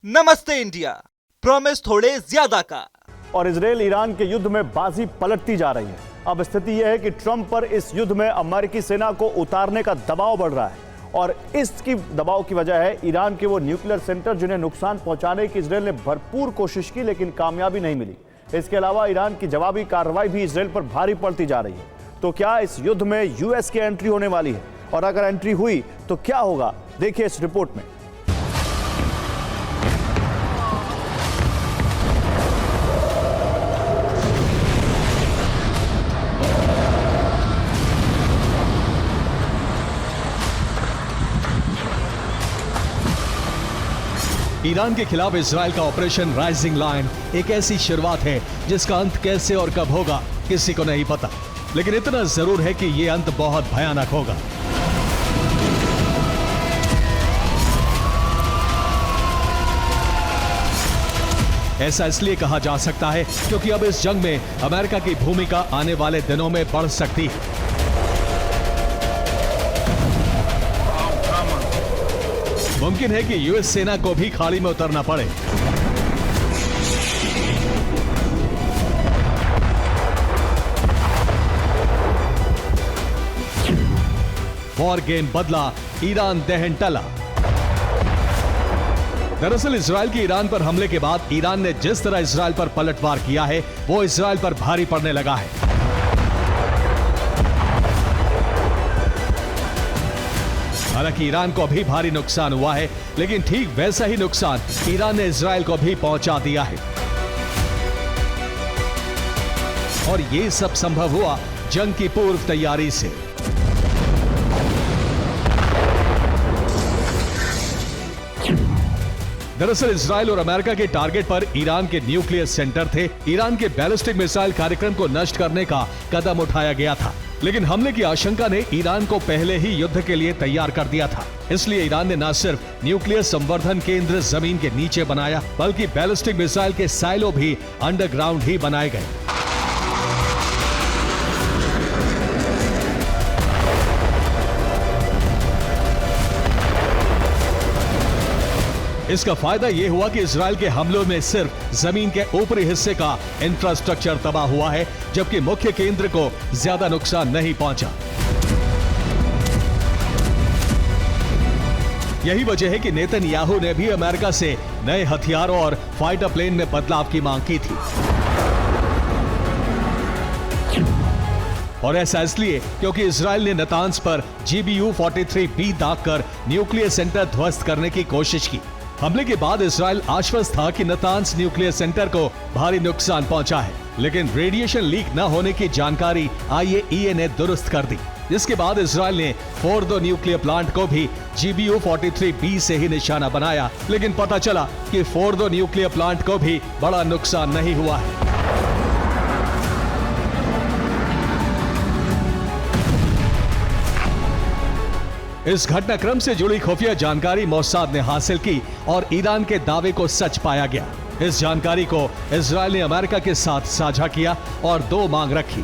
नमस्ते India, promise थोड़े ज्यादा का। और इजराइल ईरान के युद्ध में बाजी पलटती जा रही है। अब स्थिति यह है कि ट्रंप पर इस युद्ध में अमेरिकी सेना को उतारने का दबाव बढ़ रहा है और इसकी दबाव की वजह है ईरान के वो न्यूक्लियर सेंटर जिन्हें नुकसान पहुंचाने की इजराइल ने भरपूर कोशिश की लेकिन कामयाबी नहीं मिली। इसके अलावा ईरान की जवाबी कार्रवाई भी इजराइल पर भारी पड़ती जा रही है। तो क्या इस युद्ध में यूएस की एंट्री होने वाली है और अगर एंट्री हुई तो क्या होगा, देखिए इस रिपोर्ट में। ईरान के खिलाफ इजराइल का ऑपरेशन राइजिंग लायन एक ऐसी शुरुआत है जिसका अंत कैसे और कब होगा किसी को नहीं पता, लेकिन इतना जरूर है कि यह अंत बहुत भयानक होगा। ऐसा इसलिए कहा जा सकता है क्योंकि अब इस जंग में अमेरिका की भूमिका आने वाले दिनों में बढ़ सकती है। मुमकिन है कि यूएस सेना को भी खाड़ी में उतरना पड़े। वॉर गेम बदला, ईरान दहन टला। दरअसल इजराइल के ईरान पर हमले के बाद ईरान ने जिस तरह इजराइल पर पलटवार किया है वो इजराइल पर भारी पड़ने लगा है। हालांकि ईरान को भी भारी नुकसान हुआ है, लेकिन ठीक वैसा ही नुकसान ईरान ने इजराइल को भी पहुंचा दिया है। और ये सब संभव हुआ जंग की पूर्व तैयारी से। दरअसल इजराइल और अमेरिका के टारगेट पर ईरान के न्यूक्लियर सेंटर थे। ईरान के बैलिस्टिक मिसाइल कार्यक्रम को नष्ट करने का कदम उठाया गया था, लेकिन हमले की आशंका ने ईरान को पहले ही युद्ध के लिए तैयार कर दिया था। इसलिए ईरान ने न सिर्फ न्यूक्लियर संवर्धन केंद्र जमीन के नीचे बनाया, बल्कि बैलिस्टिक मिसाइल के साइलो भी अंडरग्राउंड ही बनाए गए। इसका फायदा यह हुआ कि इजराइल के हमलों में सिर्फ जमीन के ऊपरी हिस्से का इंफ्रास्ट्रक्चर तबाह हुआ है, जबकि मुख्य केंद्र को ज्यादा नुकसान नहीं पहुंचा। यही वजह है कि नेतन्याहू ने भी अमेरिका से नए हथियारों और फाइटर प्लेन में बदलाव की मांग की थी। और ऐसा इसलिए क्योंकि इजराइल ने नतांज पर GBU-43B दागकर न्यूक्लियर सेंटर ध्वस्त करने की कोशिश की। हमले के बाद इजराइल आश्वस्त था कि नतांज न्यूक्लियर सेंटर को भारी नुकसान पहुंचा है, लेकिन रेडिएशन लीक न होने की जानकारी IAEA ने दुरुस्त कर दी, जिसके बाद इजराइल ने फोर्दो न्यूक्लियर प्लांट को भी GBU-43B से ही निशाना बनाया। लेकिन पता चला कि फोर्दो न्यूक्लियर प्लांट को भी बड़ा नुकसान नहीं हुआ है। इस घटनाक्रम से जुड़ी खुफिया जानकारी मोसाद ने हासिल की और ईरान के दावे को सच पाया गया। इस जानकारी को इजराइल ने अमेरिका के साथ साझा किया और दो मांग रखी।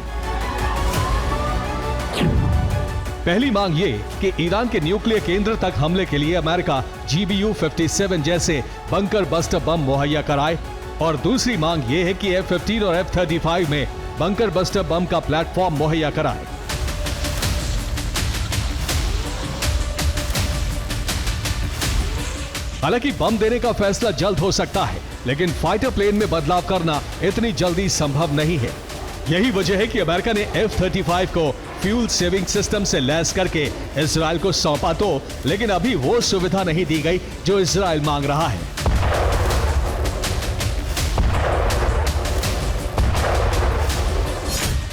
पहली मांग ये कि ईरान के न्यूक्लियर केंद्र तक हमले के लिए अमेरिका GBU-57 जैसे बंकर बस्टर बम मुहैया कराए, और दूसरी मांग ये है कि F-15 और F-35 में बंकर बस्टर बम का प्लेटफॉर्म मुहैया कराए। हालांकि बम देने का फैसला जल्द हो सकता है, लेकिन फाइटर प्लेन में बदलाव करना इतनी जल्दी संभव नहीं है। यही वजह है कि अमेरिका ने F-35 को फ्यूल सेविंग सिस्टम से लैस करके इजराइल को सौंपा तो, लेकिन अभी वो सुविधा नहीं दी गई जो इजराइल मांग रहा है।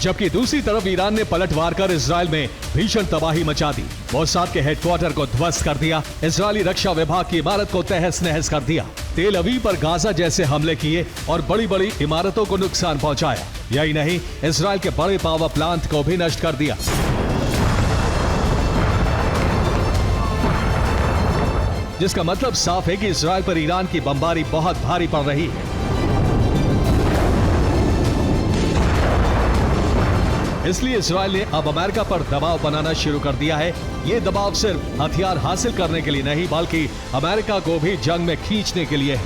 जबकि दूसरी तरफ ईरान ने पलटवार कर इजराइल में भीषण तबाही मचा दी। मोसाद के हेडक्वार्टर को ध्वस्त कर दिया, इजरायली रक्षा विभाग की इमारत को तहस नहस कर दिया, तेल अवीव पर गाजा जैसे हमले किए और बड़ी बड़ी इमारतों को नुकसान पहुंचाया। यही नहीं, इजराइल के बड़े पावर प्लांट को भी नष्ट कर दिया। जिसका मतलब साफ है कि इजराइल पर ईरान की बमबारी बहुत भारी पड़ रही है। इसलिए इजराइल ने अब अमेरिका पर दबाव बनाना शुरू कर दिया है। ये दबाव सिर्फ हथियार हासिल करने के लिए नहीं, बल्कि अमेरिका को भी जंग में खींचने के लिए है।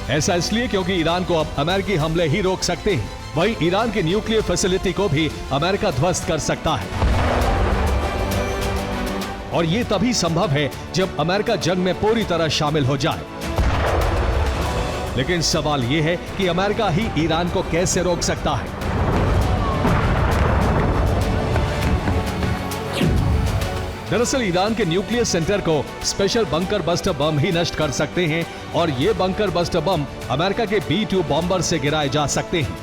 ऐसा इसलिए क्योंकि ईरान को अब अमेरिकी हमले ही रोक सकते हैं, वहीं ईरान की न्यूक्लियर फैसिलिटी को भी अमेरिका ध्वस्त कर सकता है। और ये तभी संभव है जब अमेरिका जंग में पूरी तरह शामिल हो जाए। लेकिन सवाल यह है कि अमेरिका ही ईरान को कैसे रोक सकता है। दरअसल ईरान के न्यूक्लियर सेंटर को स्पेशल बंकर बस्टर बम ही नष्ट कर सकते हैं और ये बंकर बस्टर बम अमेरिका के B-2 बॉम्बर से गिराए जा सकते हैं।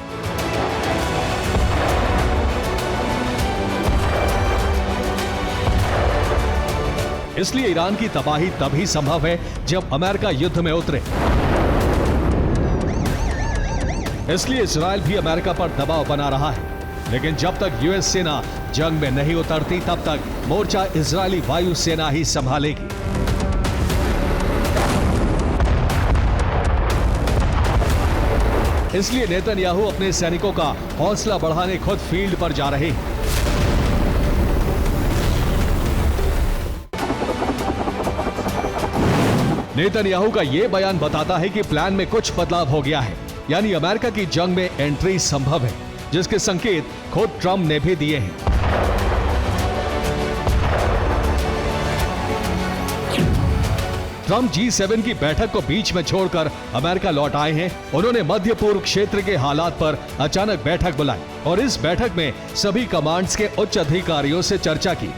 इसलिए ईरान की तबाही तभी संभव है जब अमेरिका युद्ध में उतरे। इसलिए इजराइल भी अमेरिका पर दबाव बना रहा है, लेकिन जब तक यूएस सेना जंग में नहीं उतरती तब तक मोर्चा इजरायली वायु सेना ही संभालेगी। इसलिए नेतन्याहू अपने सैनिकों का हौसला बढ़ाने खुद फील्ड पर जा रहे हैं। नेतन्याहू का यह बयान बताता है कि प्लान में कुछ बदलाव हो गया है, यानी अमेरिका की जंग में एंट्री संभव है, जिसके संकेत खुद ट्रंप ने भी दिए हैं। ट्रंप G7 की बैठक को बीच में छोड़कर अमेरिका लौट आए हैं। उन्होंने मध्य पूर्व क्षेत्र के हालात पर अचानक बैठक बुलाई और इस बैठक में सभी कमांड्स के उच्च अधिकारियों से चर्चा की।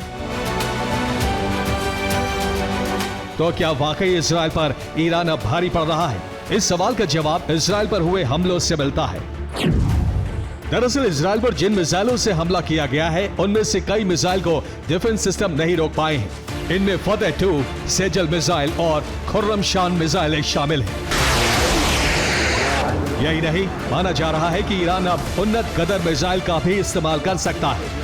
तो क्या वाकई इजराइल पर ईरान अब भारी पड़ रहा है? इस सवाल का जवाब इजराइल पर हुए हमलों से मिलता है। दरअसल इजराइल पर जिन मिसाइलों से हमला किया गया है, उनमें से कई मिसाइल को डिफेंस सिस्टम नहीं रोक पाए हैं। इनमें फतेह-2, सेजल मिसाइल और खुर्रमशान मिसाइलें शामिल हैं। यही नहीं, माना जा रहा है कि ईरान अब उन्नत गदर मिसाइल का भी इस्तेमाल कर सकता है।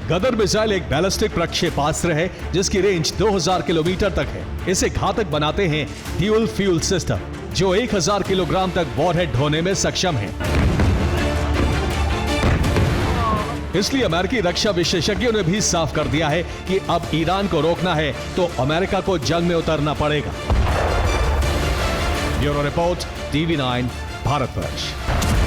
गदर मिसाइल एक बैलिस्टिक प्रक्षेपास्त्र है जिसकी रेंज 2000 किलोमीटर तक है। इसे घातक बनाते हैं ड्यूल फ्यूल सिस्टम, जो 1000 किलोग्राम तक वॉरहेड ढोने में सक्षम है। इसलिए अमेरिकी रक्षा विशेषज्ञों ने भी साफ कर दिया है कि अब ईरान को रोकना है तो अमेरिका को जंग में उतरना पड़ेगा। Bureau report, TV9, Bharatvarsh.